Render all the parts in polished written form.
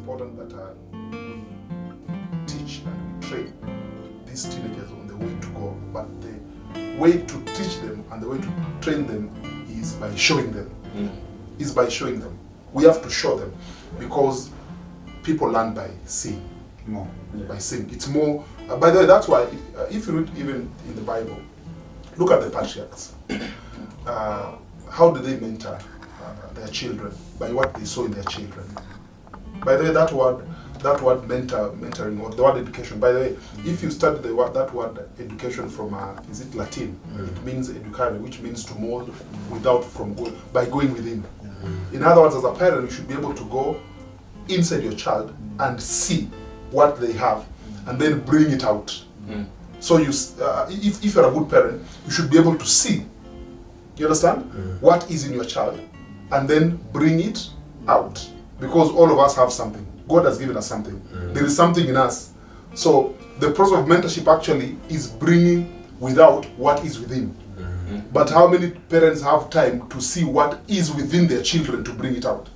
important that we teach and we train these teenagers on the way to go. But the way to teach them and the way to train them is by showing them. Is by showing them. We have to show them, because people learn by seeing. More. By seeing. It's more. By the way, that's why if you read even in the Bible, look at the patriarchs. How do they mentor their children? By what they saw in their children. By the way, that word mentoring, or the word education. By the way, if you study that word education from is it Latin? It means educare, which means to mold by going within. In other words, as a parent, you should be able to go inside your child and see what they have, and then bring it out. So if you're a good parent, you should be able to see. You understand? What is in your child, and then bring it out. Because all of us have something. God has given us something. There is something in us. So the process of mentorship actually is bringing without what is within. But how many parents have time to see what is within their children to bring it out?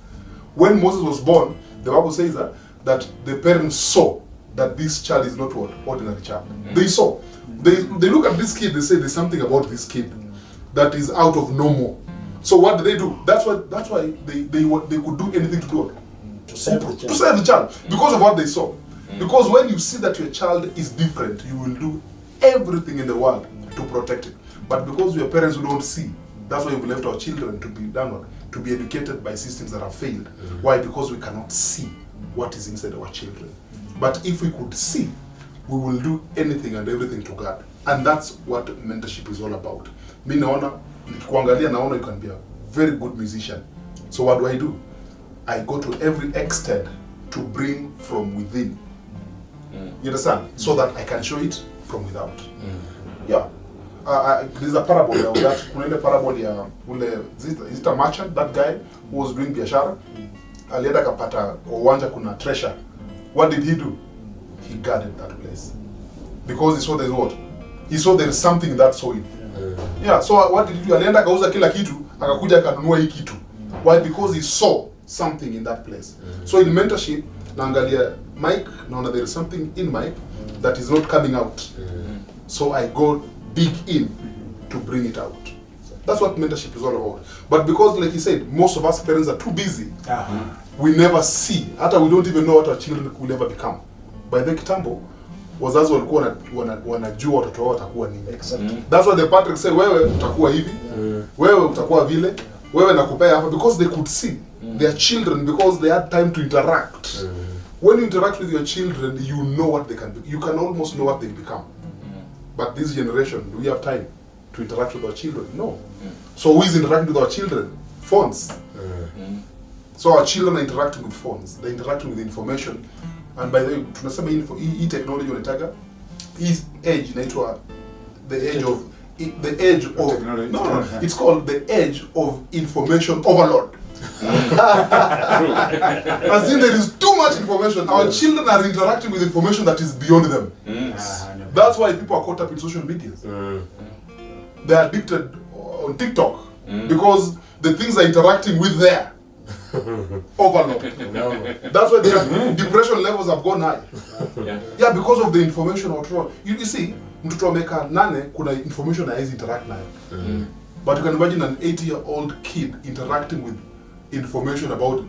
When Moses was born, the Bible says that the parents saw that this child is not what ordinary child. They saw. They look at this kid, they say there's something about this kid that is out of normal. So what do they do? That's why they could do anything to do it. To save the child. Because of what they saw. Because when you see that your child is different, you will do everything in the world to protect it. But because we are parents who don't see, that's why we left our children to be done, to be educated by systems that have failed. Why? Because we cannot see what is inside our children. But if we could see, we will do anything and everything to God. And that's what mentorship is all about. Mi naona, nikikuangalia naona you can be a very good musician. So what do? I go to every extent to bring from within. You understand? So that I can show it from without. Yeah. There's a parable that kuna parable ya ule is it a merchant, that guy who was doing biashara, alienda kapata kwa uwanja kuna treasure. What did he do? He guarded that place. Because he saw there's what? He saw there is something in that soil. Yeah, so what did he do? Alienda kauza kila kitu, akakuja akanunua hii kitu. Why? Because he saw something in that place. So in mentorship, naangalia Mike, naona there is something in Mike that is not coming out. So I go dig in to bring it out. That's what mentorship is all about. But because, like he said, most of us parents are too busy, we never see. Hata we don't even know what our children will ever become. By the kitambo, wazazi walikuwa wanajua watoto wao watakuwa nini. That's why the Patrick say, wewe utakuwa hivi, wewe utakuwa vile, wewe nakupea hapa, because they could see their children, because they had time to interact. When you interact with your children, you know what they can be. You can almost know what they become. But this generation, do we have time to interact with our children? No. So who is interacting with our children? Phones. So our children are interacting with phones. They're interacting with information. And by the way, tunasema hii technology unataka, hii age inaitwa the age of no, it's called the age of information overload. As in there is too much information. Our children are interacting with information that is beyond them. That's why people are caught up in social media. They are addicted on TikTok because the things are interacting with there. Overload. That's why their depression levels have gone high. Yeah, because of the information overload. You see, mtoto ameka 8 kuna information haiwezi interact nayo. But you can imagine an 8-year-old kid interacting with information about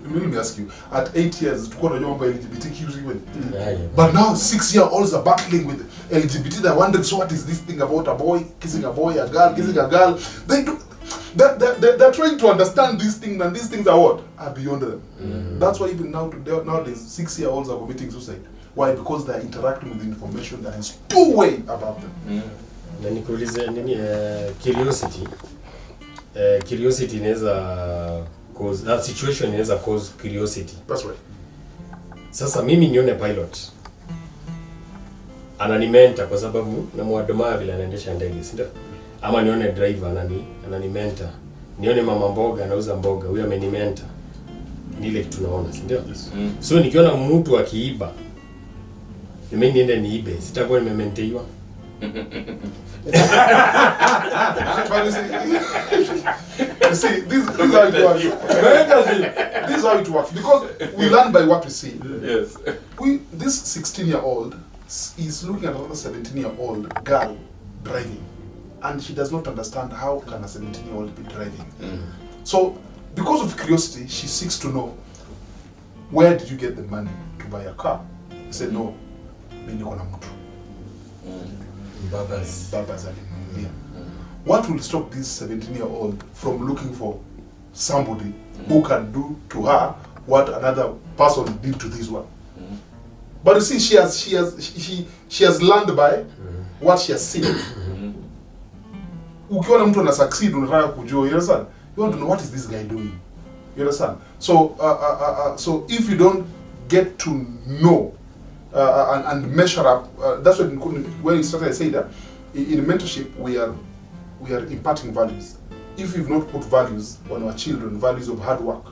let me ask you, at 8 years tuko na mambo LGBTQ even. But now 6-year-olds are battling with LGBT. They're wondering, so what is this thing about a boy kissing a boy, a girl kissing a girl? They're trying to understand these things, and these things are what? Are beyond them. That's why even nowadays 6-year-olds are committing suicide. Why? Because they're interacting with information that is too way about them. Na nikuulize nini, curiosity. Curiosity inaweza cause, that situation inaweza cause curiosity. That's right. Sasa mimi nione pilot ananimenta kwa sababu namwadoma vile anaendesha ndege, si ndio? Ama nione driver ananimenta. Nione mama mboga anauza mboga, huyo amenimenta. Ni ile kitu tunaona, si ndio? So nikiona mtu akiiba, mimi niende niibe, sitakuwa nimementeiwa. You see, this is how it works. This is how it works, because we learn by what we see. Yes. This 16-year-old is looking at another 17-year-old girl driving, and she does not understand how can a 17-year-old be driving. So because of curiosity, she seeks to know, where did you get the money to buy a car? He said, no, mimi niko na mtu. Babas alimnunulia. What will stop this 17-year-old from looking for somebody who can do to her what another person did to this one? But you see, she has learned by what she has seen. Ukiona mtu ana succeed, unataka kujua, you understand? You want to know, what is this guy doing? You understand? So so if you don't get to know and measure up, that's what when you started, I said that in mentorship we are imparting values. If you've not put values on our children, values of hard work.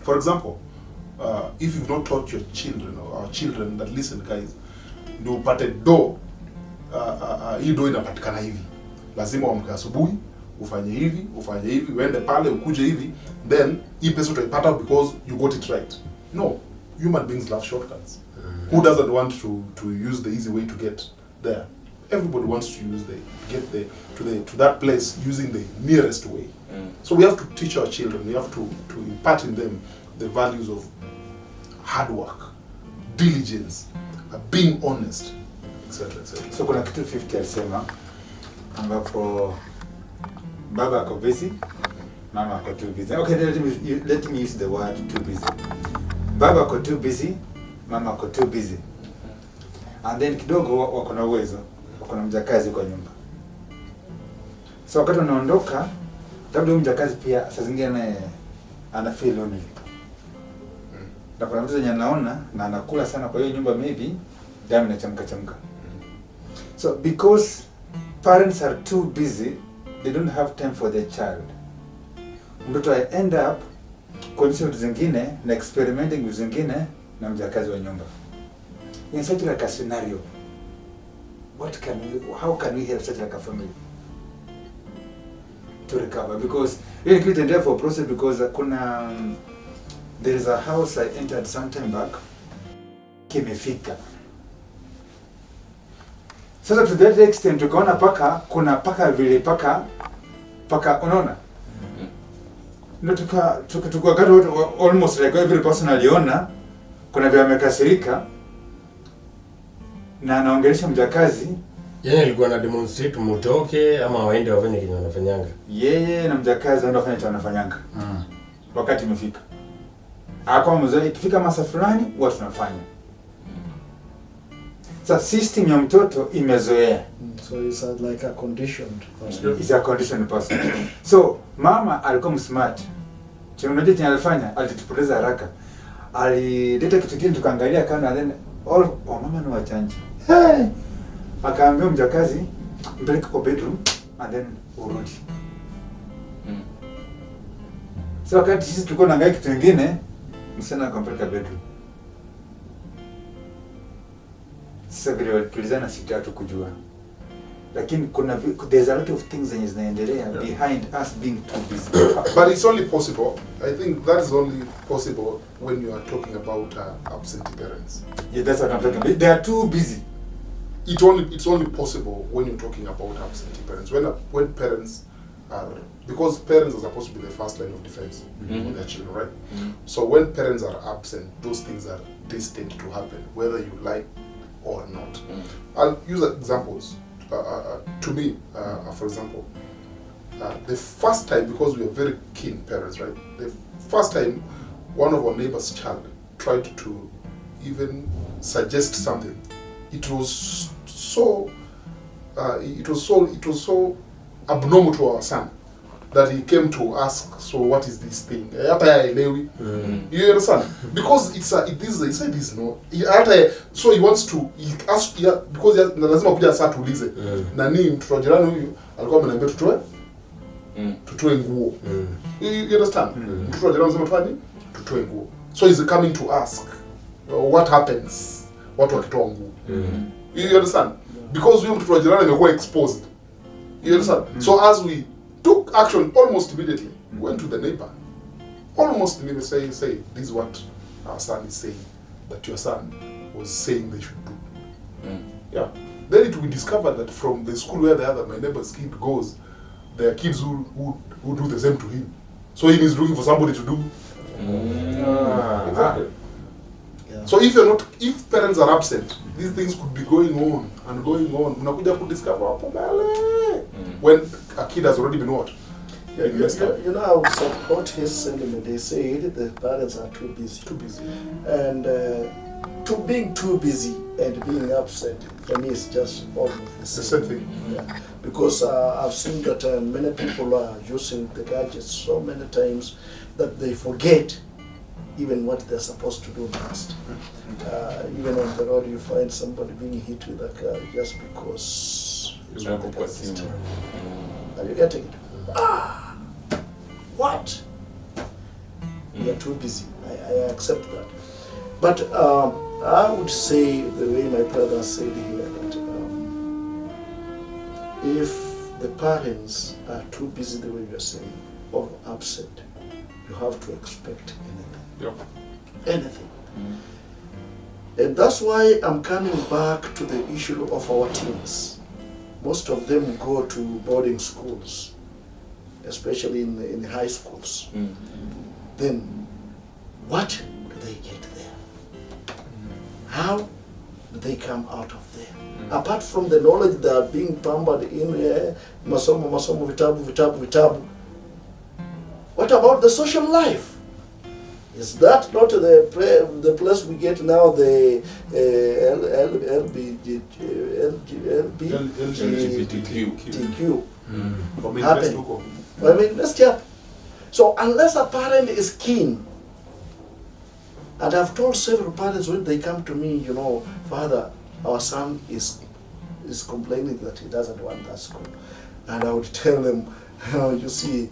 For example, if you've not taught your children or our children that, listen guys, ndio upate do, hii do inapatikana hivi. Lazima uamke asubuhi, ufanye hivi, uende pale, ukuje hivi, then hii pesa utaipata because you got it right. No, human beings love shortcuts. Who doesn't want to use the easy way to get there? Everybody wants to get to that place using the nearest way. So we have to teach our children, we have to impart in them the values of hard work, diligence, being honest, etc. So kuna kitu 50 alisema ambapo baba ako busy, mama ako too busy. Okay, let me use the word too busy. Baba ako too busy, mama ako too busy. And then kidogo wako na uwezo, wako na mjakazi kwa nyumba. So wakati unaondoka, labda mjakazi pia saa zingine ana feel lonely. Na kuna mtu anaona na anakula sana, kwa hiyo nyumba maybe damu inachemka. So because parents are too busy, they don't have time for their child. Mtoto I end up kuonyesha vitu zingine na experimenting vitu zingine na mjakazi wa nyumba. In such like a scenario, how can we help such like a family to recover? Because we need to for process, because there is a house I entered some time back, kimefika. Sasa to that extent tukaona kuna vile paka unaona? Ndio tukakata almost like every person aliona kuna vile amekasirika na anaongelesha mjakazi. Yeye alikuwa na demonstrate mtoke ama waende wafanye kitu wanafanyanga. Yeye na mjakazi waende wafanye kitu wanafanyanga. Wakati imefika. Akawa mzee ikifika masa fulani watu tunafanya. So system ya mtoto imezoea. So it's like a conditioned person. It's a conditioned person. So mama alikuwa smart. Unajua tena alifanya, alitupoteza haraka. Alileta kitu kingine tukaangalia kana, then mama ni wachanja. Hey! Akaambia mjakazi mpeleke kwa bedroom and then urudi. So wakati sisi tulikuwa tunaangalia kitu kingine, msichana akampeleka bedroom. Sasa vile tulizana sitatu kujua. Lakini there's a lot of things zenye zinaendelea behind us being too busy. But it's only possible, I think that is only possible when you are talking about absentee parents. Yeah, that's what I'm talking about. They are too busy. It's only possible when you're talking about absentee parents. When parents are, because parents are supposed to be the first line of defense for their children, right? So when parents are absent, those things are destined to happen, whether you like or not. I'll use examples. To me, for example, the first time, because we are very keen parents, right? The first time one of our neighbor's child tried to even suggest something, it was so abnormal to our son that he came to ask, so what is this thing? You understand? Because so he wants to, he asked, because lazima kuja saa tuulize nani mtoto jirani huyu alikuwa ameniambia tutoe nguo. You understand? Mtoto jirani anasema tufanye tutoe nguo. So he's coming to ask what happens watu wakitoa nguo. You understand? Because huyu mtoto jirani amekuwa exposed. You understand? So as we took action almost immediately, went to the neighbor almost say this is what our son is saying, that your son was saying they should do. Yeah. Then it will be discovered that from the school where my neighbor's kid goes, there are kids who do the same to him. So he is looking for somebody to do. Exactly. Yeah. So if parents are absent, these things could be going on and going on. Unakuja to discover hapo mbele when a kid has already been what? Yeah, you know, I would support his sentiment. They said the parents are too busy. Too busy. And being too busy and being absent, for me, is just almost the It's the same. same thing. Yeah. Because I've seen that many people are using the gadgets so many times that they forget even what they're supposed to do next. Even on the road, you find somebody being hit with a car just because he's on the gadget. Are you getting it? What? We are too busy. I accept that. But I would say, the way my brother said here, that if the parents are too busy the way you're saying, or absent, you have to expect anything. Yeah. Anything. And that's why I'm coming back to the issue of our teens. Most of them go to boarding schools, especially in high schools. Then, what do they get there? How do they come out of there? Apart from the knowledge they are being pampered in, masomo, vitabu. What about the social life? Is that not the place we get now, the LGBTQ happening? I mean, let's check. So unless a parent is keen, and I've told several parents when they come to me, you know, Father, our son is complaining that he doesn't want that school. And I would tell them, you see,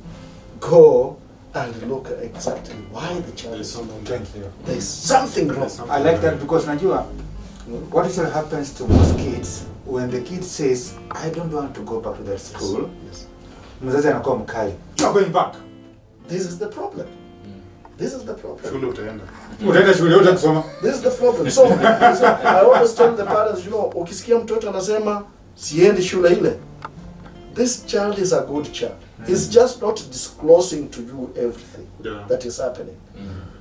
go and look exactly why the child is so lonely. Thank you. There's something wrong. I like that because Najua, what usually happens to most kids, when the kid says, I don't want to go back to that school, Yes. mzazi anakuwa mkali. You're going back. This is the problem. This is the problem. Shule utaenda. Utaenda shule yote kusoma. This is the problem. So I always tell the parents, you know, ukisikia mtoto anasema siendi shule ile, this child is a good child. He's just not disclosing to you everything that is happening,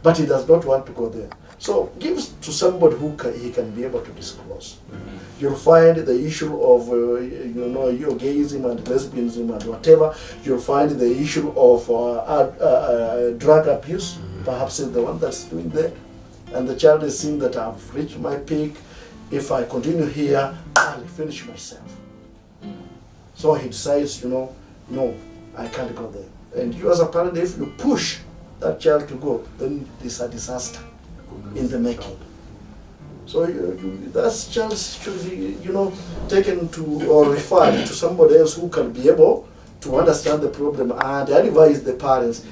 but he does not want to go there. So give to somebody who he can be able to disclose. You'll find the issue of your gayism and lesbianism and whatever. You'll find the issue of drug abuse. Perhaps is the one that's doing that, and the child is seeing that I've reached my peak. If I continue here, I'll finish myself. So he decides, no, I can't go there. And you as a parent, if you push that child to go, then it's a disaster in the making. So that child should be, taken to or referred to somebody else who can be able to understand the problem and advise the parents.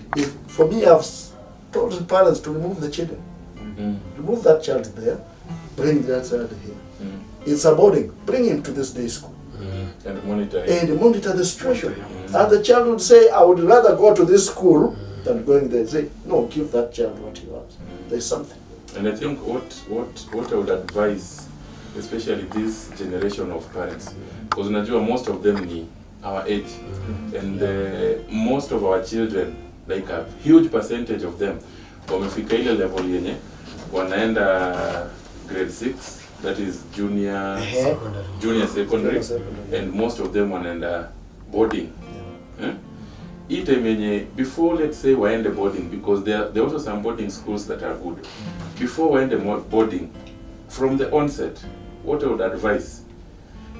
For me, I've told the parents to remove the children. Remove that child there, bring that child here. It's a boarding. Bring him to this day school. And monitor the situation. And the child would say, I would rather go to this school than going there. Say, no, give that child what he wants. There's something. And I think what I would advise, especially this generation of parents, because most of them ni our age, and most of our children, like a huge percentage of them, wamefika ile level yenye wanaenda grade 6, that is junior secondary, and most of them wanaenda boarding. Hii time yenye before, let's say waende boarding, because there are also some boarding schools that are good. Before waende boarding, from the onset, what I would advise,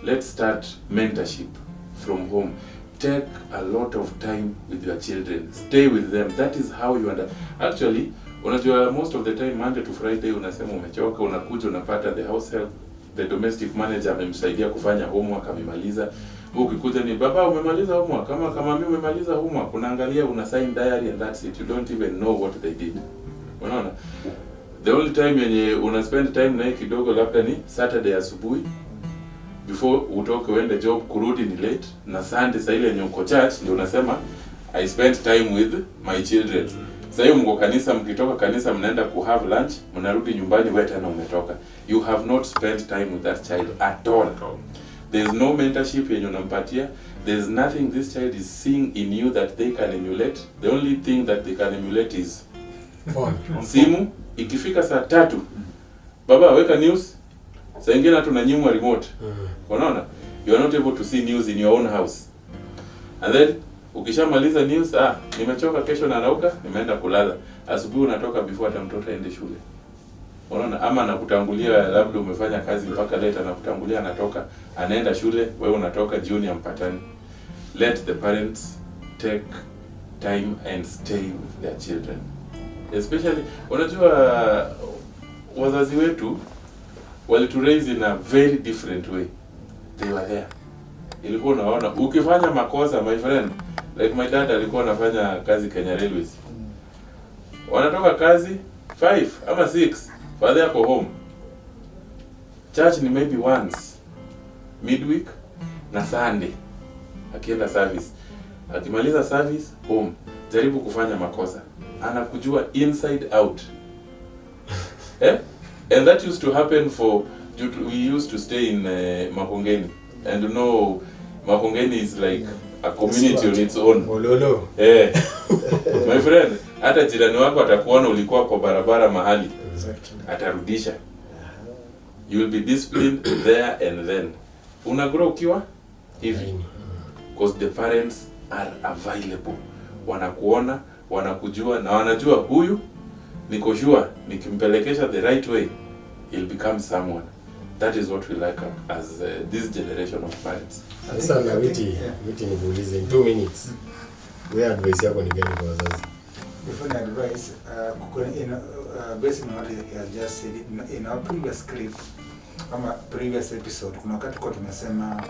let's start mentorship from home. Take a lot of time with your children. Stay with them. That is how you actually, unajua most of the time Monday to Friday unasema umechoka, unakuja unapata the house help, the domestic manager amemsaidia kufanya homework, amemaliza. Ukikuja ni baba umemaliza homework, kama mimi umemaliza homework, unaangalia una sign diary and that's it. You don't even know what they did. Unaona? The only time yenye una spend time na kidogo labda ni Saturday asubuhi before utoke uende job, kurudi ni late, na Sunday saa ile yenye uko church ndio unasema I spent time with my children. Sasa hiyo mko kanisa, mkitoka kanisa mnaenda ku have lunch, mnarudi nyumbani wewe tena umetoka. You have not spent time with that child at all. There's no mentorship yenye unampatia. There's nothing this child is seeing in you that they can emulate. The only thing that they can emulate is simu. Ikifika saa 3, baba weka news. Saa ingine hata unanyimwa remote. Unaona? You are not able to see news in your own house. And then ukishamaliza news, nimechoka, kesho narauka, nimeenda kulala. Asubuhi unatoka before hata mtoto aende shule. Unaona, ama anakutangulia, labda umefanya kazi mpaka late, anakutangulia, anatoka, anaenda shule, wewe unatoka jioni ampatani. Let the parents take time and stay with their children. Especially, unajua wazazi wetu walitu raise in a very different way. They were there. Ilikuwa unaona ukifanya makosa, my friend, like my dad alikuwa anafanya kazi Kenya Railways. Wanatoka kazi 5 ama 6, father yako home. Church ni maybe once midweek na Sunday. Akienda service. Akimaliza service home. Jaribu kufanya makosa. Anakujua inside out. And that used to happen we used to stay in Makongeni. And you know, Makongeni is like a community on its own. Ololo. My friend, hata jirani wako atakuona ulikuwa kwa barabara mahali. Atarudisha. You will be disciplined there and then. Unagrow ukiwa hivi. Because the parents are available. Wanakuona, wanakujua na wanajua huyu niko sure nikimpelekesha the right way he'll become someone. That is what we like as this generation of parents. Sasa na witi nikuulize in 2 minutes. Wewe advice yako ni gani kwa wazazi? Before the advice, based on what he has just said, in our previous clip, previous episode, kuna wakati kwa tumesema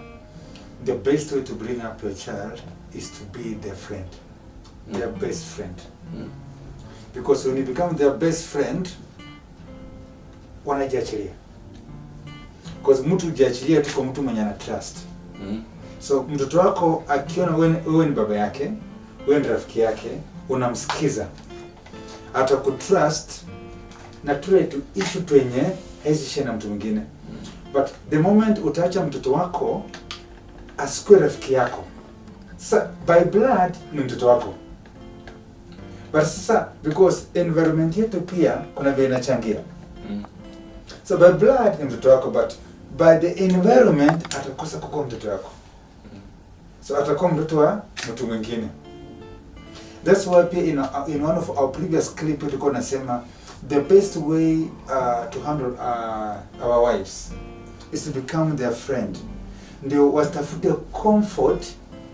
the best way to bring up your child is to be their friend, their best friend. Because when you become their best friend, wanajiachilia. Because mtu hujiachilia tu kwa mtu mwenye ana trust. So mtoto wako akiona wewe ni baba yake, wewe ni rafiki yake, unamsikiza, atakutrust na try to issue twenye hesitation na mtu mwingine. But the moment utaacha mtoto wako asikue rafiki yako, sasa by blood ni mtoto wako. But sasa because environment yetu pia kuna vile inachangia. So by blood ni mtoto wako, but by the environment atakosa kukuwa mtoto wako. So atakuwa mtoto wa mtu mwingine. That's why pia in one of our previous clip tulikuwa nasema the best way to handle our wives is to become their friend. Ndio watafute comfort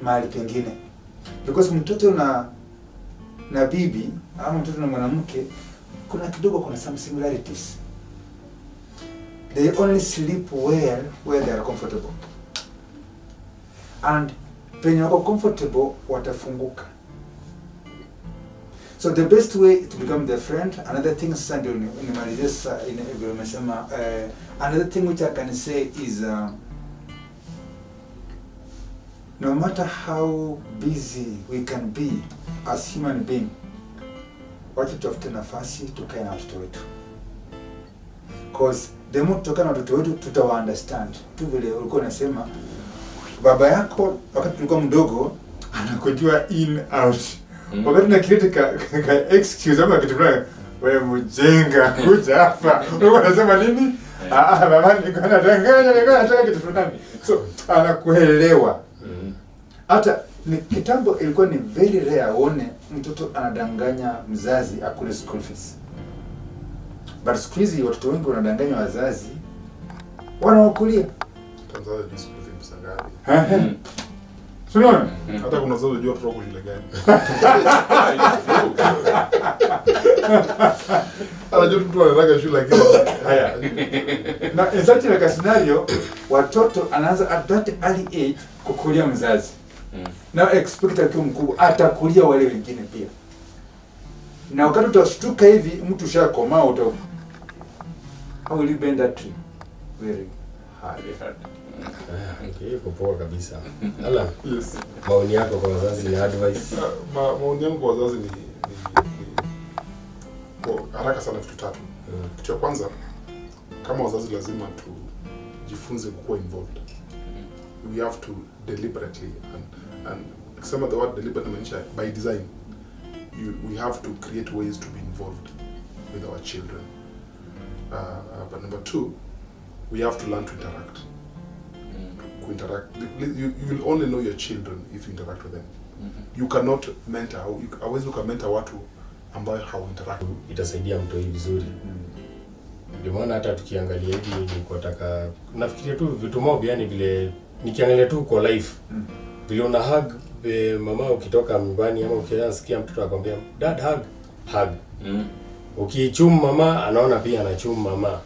mahali pengine. Because mtoto na bibi ama mtoto na mwanamke kuna some similarities. They only sleep well where they are comfortable. And when you are comfortable, watafunguka. So the best way to become their friend, another thing another thing which I can say is no matter how busy we can be as human being, wacha tutafute nafasi tukae na watoto wetu. Because the more tutakaa na watoto wetu tutawa-understand. Tu vile ulikuwa unasema baba yako wakati tulikuwa mdogo anakujua in out. Wakati na kritika excuse ama kitu fulani, wewe mjenga kuja hapa. Ulikuwa unasema nini? Baba nilikuwa nataka kitu fulani. So anakuelewa. Hata kitambo ilikuwa ni very rare uone mtoto anadanganya mzazi akule school fees. But siku hizi watoto wengi wanadanganya wazazi wanawakulia. Tanzania ni school fees ngapi? Unaona? Hata kuna wazazi wajua watoto wako shule gani. Anajua mtu anataka shule lakini haya. Na in such a scenario, watoto anaanza at that early age kukulia mzazi. Na expect akiwa mkubwa atakulia wale wengine pia. Na wakati utashtuka hivi mtu shakomaa how will you bend that tree? Very hard. Okay, poa kabisa. Alan, yes. Maoni yako kwa wazazi ni advice. Maoni yangu kwa wazazi ni Kwa haraka sana vitu tatu. Kitu ya kwanza, kama wazazi lazima tujifunze kuwa involved. We have to deliberately and some of the word deliberate by design. We have to create ways to be involved with our children. But number two, we have to learn to interact. You will only know your children if you interact with them. You cannot mentor. Hawezi ukamenta watu ambao interact. Itasaidia mtu hivi vizuri. Ndio maana hata tukiangalia hivi nilipotaka nafikiria tu vitu mob, yani vile nikiangalia tu kwa life. Vile una hug mama ukitoka nyumbani, ama ukiansikia mtoto akwambia dad hug. Ukichum mama anaona pia anachum mama.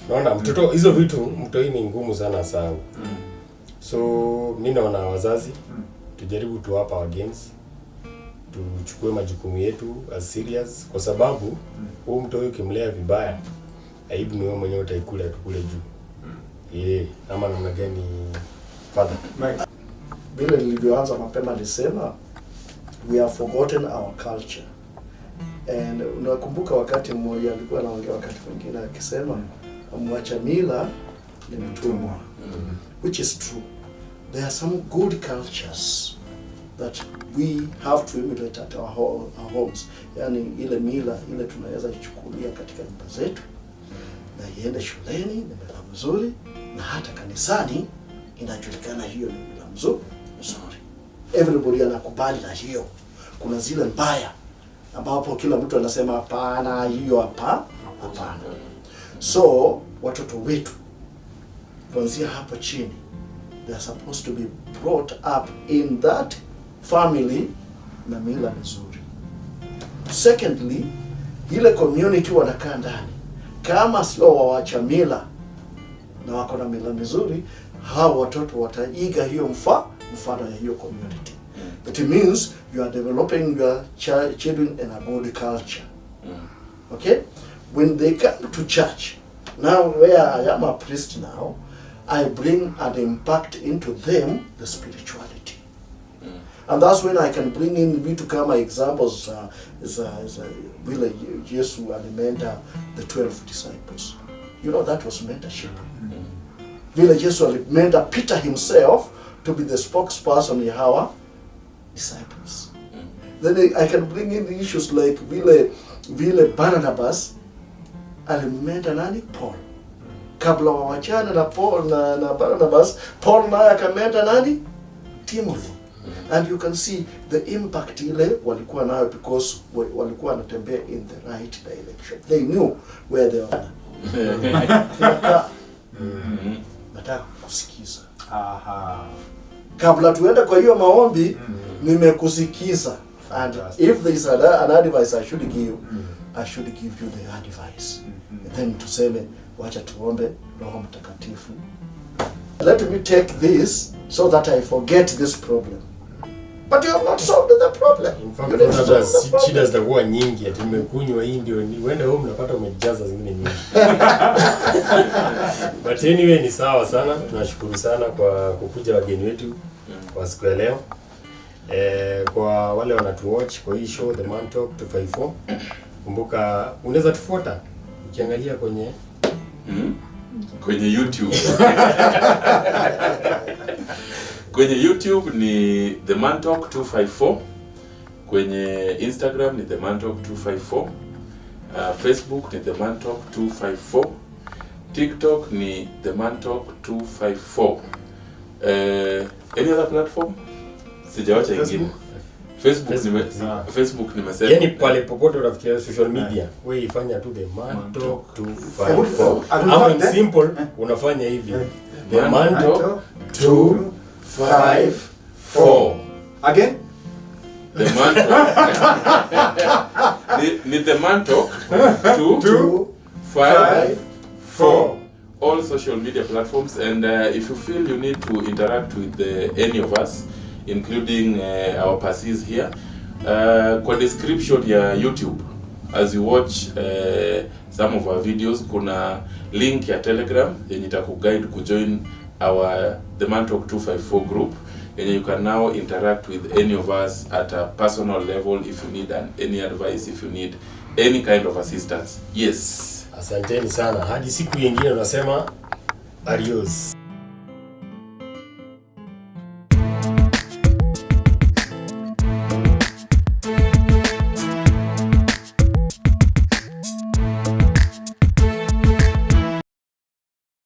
Naona mtoto hizo vitu mtoi ni ngumu sana sawa. So mimi naona wazazi tujaribu tuwapa our games, tuchukue majukumu yetu as serious, kwa sababu huyu mtoi ukimlea vibaya aibu ni wewe mwenyewe utaikula tukule juu. Ama namna gani father? Vile nilivyoanza mapema nilisema we have forgotten our culture. And unakumbuka wakati mmoja alikuwa anaongea wakati mwingine akisema amwacha mila ni mtumwa. Which is true. There are some good cultures that we have to emulate at our homes. Yani ile mila ile tunaweza ichukulia katika nyumba zetu na iende shuleni, ni mila mzuri, na hata kanisani inajulikana hiyo ni mila mzuri. Everybody anakubali na hiyo. Kuna zile mbaya ambapo kila mtu anasema hapana, hiyo hapana. So watoto wetu kuanzia hapo chini, they are supposed to be brought up in that family na mila mizuri. Secondly, ile community wanakaa ndani, kama sio wawacha mila na wako na mila mizuri, hao watoto wataiga hiyo mfano ya hiyo community. It means you are developing your children in a good culture. Okay? When they come to church, now where I am a priest now, I bring an impact into them the spirituality. And that's when I can bring in vitu kama examples vile Yesu alimenta the 12 disciples. You know, that was mentorship. Vile Yesu alimenta Peter himself to be the spokesperson in our disciples. Then I can bring in the issues like vile Barnabas alimenta nani? Paul. Kabla wawachana na Paul na Barnabas, Paul naye akamenta nani? Timothy. And you can see the impact ile walikuwa nayo because walikuwa wanatembea in the right direction. They knew where they were. Nataka kusikiza. Kabla tuende kwa hiyo maombi, nimekusikiza. And if there is an advice I should give, I should give you the advice. And then tuseme, wacha tuombe Roho Mtakatifu. Let me take this so that I forget this problem. But you have not solved the problem. In fact, shida zitakuwa nyingi, ati nimekunywa hii ndio uende home unapata umejaza zingine nyingi. But anyway ni sawa sana. Tunashukuru sana kwa kukuja wageni wetu kwa siku ya leo. Kwa wale wanatuwatch kwa hii show The Man Talk 254, kumbuka unaweza tufuata ukiangalia kwenye YouTube. Kwenye YouTube ni The Man Talk 254. Kwenye Instagram ni The Man Talk 254. Facebook ni The Man Talk 254. TikTok ni The Man Talk 254. Any other platform? Sijawacha ingine. Facebook nimesema. Yaani pale popote unafikiria social media, wewe ifanya tu The Man Talk 254. Ama simple unafanya hivi. The Man Talk 254. Again? The Man Talk. Ni The Man Talk 254. All social media platforms, and if you feel you need to interact with any of us, including our passees here, kwa description ya YouTube, as you watch some of our videos, kuna link ya Telegram yenye itakuguide kujoin our The Man Talk 254 group. and you can now interact with any of us at a personal level if you need any advice, if you need any kind of assistance. Yes. Asanteni sana. Hadi siku nyingine tunasema adios.